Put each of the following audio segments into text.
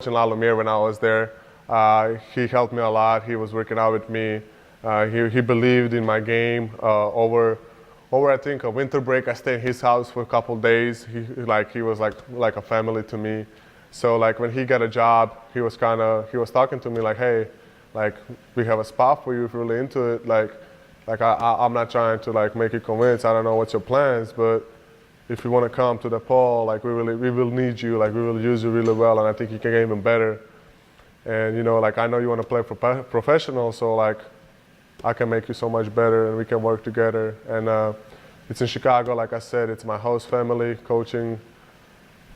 In La Lumiere when I was there. He helped me a lot. He was working out with me. He believed in my game. Over I think a winter break, I stayed in his house for a couple of days. He was like a family to me. So like when he got a job, he was talking to me like, hey, like we have a spot for you if you're really into it. I'm not trying to like make you convinced. I don't know what's your plans, but if you want to come to the Paul, like we will need you, like we will use you really well, and I think you can get even better. And you know, like I know you want to play for professional, so like I can make you so much better, and we can work together. And it's in Chicago, like I said, it's my host family coaching,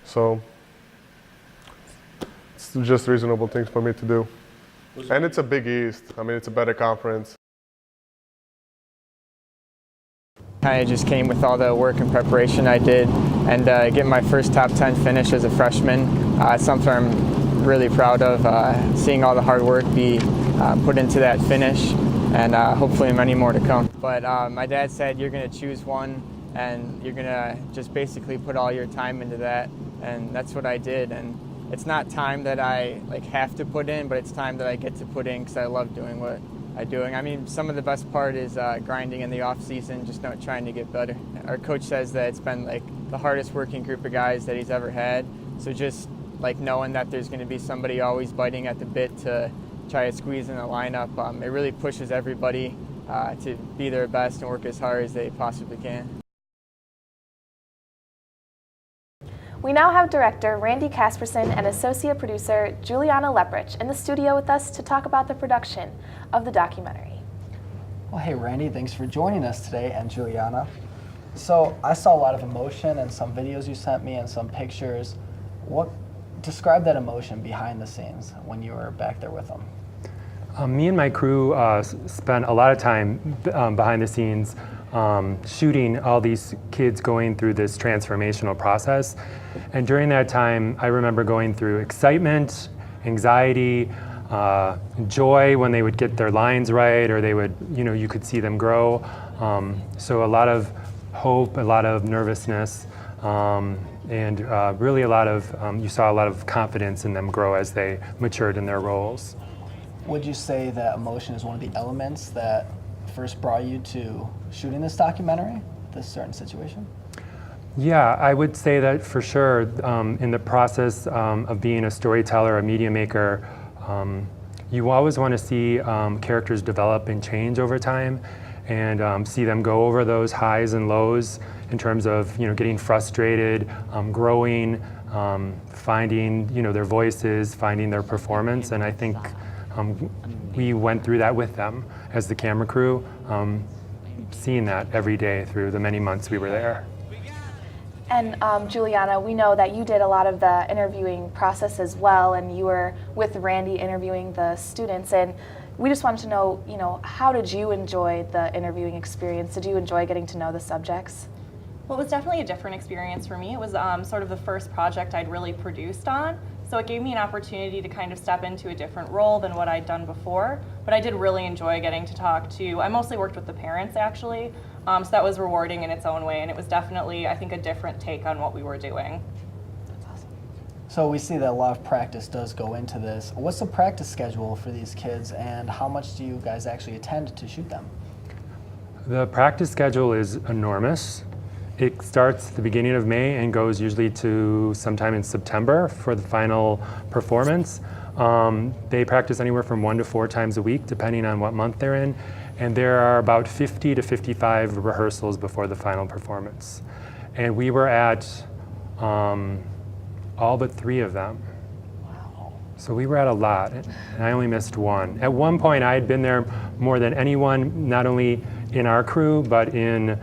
so it's just reasonable things for me to do. And it's a Big East. I mean, it's a better conference. I just came with all the work and preparation I did, and getting my first top 10 finish as a freshman, something I'm really proud of, seeing all the hard work be put into that finish, and hopefully many more to come. But my dad said you're going to choose one, and you're going to just basically put all your time into that, and that's what I did. And it's not time that I like have to put in, but it's time that I get to put in because I love doing what I'm doing. I mean, some of the best part is grinding in the off season, just not trying to get better. Our coach says that it's been like the hardest working group of guys that he's ever had. So just like knowing that there's going to be somebody always biting at the bit to try to squeeze in the lineup, it really pushes everybody to be their best and work as hard as they possibly can. We now have director Randy Casperson and associate producer Juliana Leprich in the studio with us to talk about the production of the documentary. Well, hey Randy, thanks for joining us today, and Juliana. So I saw a lot of emotion in some videos you sent me and some pictures. Describe that emotion behind the scenes when you were back there with them. Me and my crew spent a lot of time behind the scenes shooting all these kids going through this transformational process. And during that time, I remember going through excitement, anxiety, joy when they would get their lines right, or they would, you could see them grow. So a lot of hope, a lot of nervousness, and really you saw a lot of confidence in them grow as they matured in their roles. Would you say that emotion is one of the elements that first brought you to shooting this documentary, this certain situation? Yeah, I would say that for sure. In the process of being a storyteller, a media maker, you always want to see characters develop and change over time, and see them go over those highs and lows in terms of getting frustrated, growing, finding their voices, finding their performance, and I think we went through that with them as the camera crew, seeing that every day through the many months we were there. And Juliana, we know that you did a lot of the interviewing process as well, and you were with Randy interviewing the students, and we just wanted to know, how did you enjoy the interviewing experience? Did you enjoy getting to know the subjects? Well, it was definitely a different experience for me. It was sort of the first project I'd really produced on, so it gave me an opportunity to kind of step into a different role than what I'd done before. But I did really enjoy getting to talk to, I mostly worked with the parents actually, so that was rewarding in its own way, and it was definitely, I think, a different take on what we were doing. That's awesome. So we see that a lot of practice does go into this. What's the practice schedule for these kids, and how much do you guys actually attend to shoot them? The practice schedule is enormous. It starts at the beginning of May and goes usually to sometime in September for the final performance. They practice anywhere from 1 to 4 times a week, depending on what month they're in. And there are about 50 to 55 rehearsals before the final performance. And we were at all but 3 of them. Wow. So we were at a lot, and I only missed 1. At one point, I had been there more than anyone, not only in our crew, but in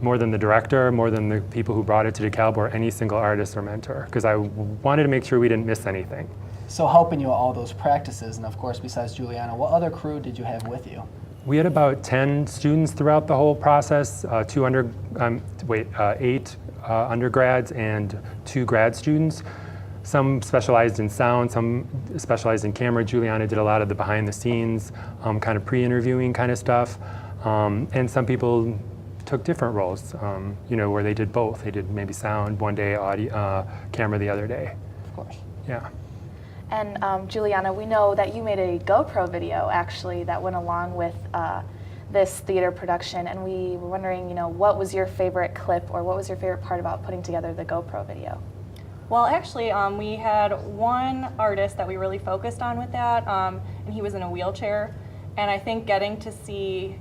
more than the director, more than the people who brought it to DeKalb, or any single artist or mentor, because I wanted to make sure we didn't miss anything. So helping you at all those practices, and of course, besides Juliana, what other crew did you have with you? We had about 10 students throughout the whole process, 8 undergrads and 2 grad students. Some specialized in sound, some specialized in camera. Juliana did a lot of the behind the scenes, kind of pre-interviewing kind of stuff. And some people took different roles, where they did both. They did maybe sound one day, audio, camera the other day. Of course. Yeah. And Juliana, we know that you made a GoPro video actually that went along with this theater production, and we were wondering, what was your favorite clip or what was your favorite part about putting together the GoPro video? Well, actually, we had one artist that we really focused on with that, and he was in a wheelchair. And I think getting to see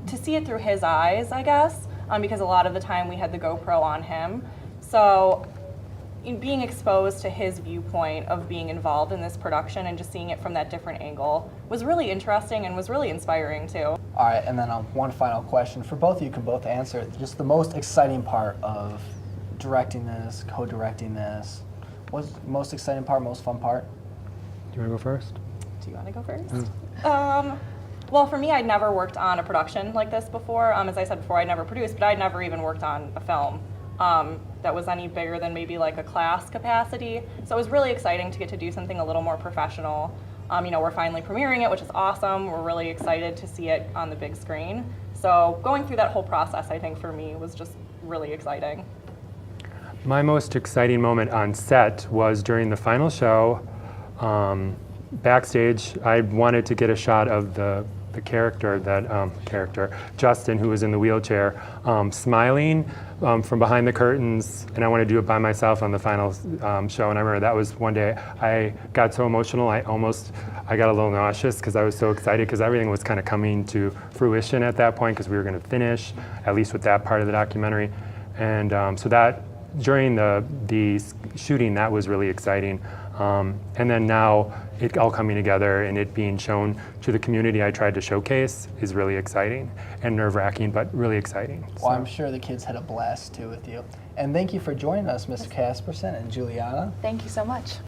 it through his eyes, I guess, because a lot of the time we had the GoPro on him. So being exposed to his viewpoint of being involved in this production and just seeing it from that different angle was really interesting and was really inspiring too. All right, and then one final question for both of you. Can both answer. Just the most exciting part of directing this, co-directing this. What's the most exciting part, most fun part? Do you want to go first? Do you want to go first? Well, for me, I'd never worked on a production like this before. As I said before, I'd never produced, but I'd never even worked on a film that was any bigger than maybe like a class capacity. So it was really exciting to get to do something a little more professional. We're finally premiering it, which is awesome. We're really excited to see it on the big screen. So going through that whole process, I think for me was just really exciting. My most exciting moment on set was during the final show. Backstage, I wanted to get a shot of the character, Justin, who was in the wheelchair, smiling from behind the curtains, and I wanted to do it by myself on the final show. And I remember that was one day I got so emotional, I got a little nauseous because I was so excited because everything was kind of coming to fruition at that point because we were going to finish, at least with that part of the documentary. And so that, during the shooting, that was really exciting. And then now it all coming together and it being shown to the community I tried to showcase is really exciting and nerve-wracking, but really exciting. Well, I'm sure the kids had a blast too with you. And thank you for joining us, Mr. Casperson and Juliana. Thank you so much.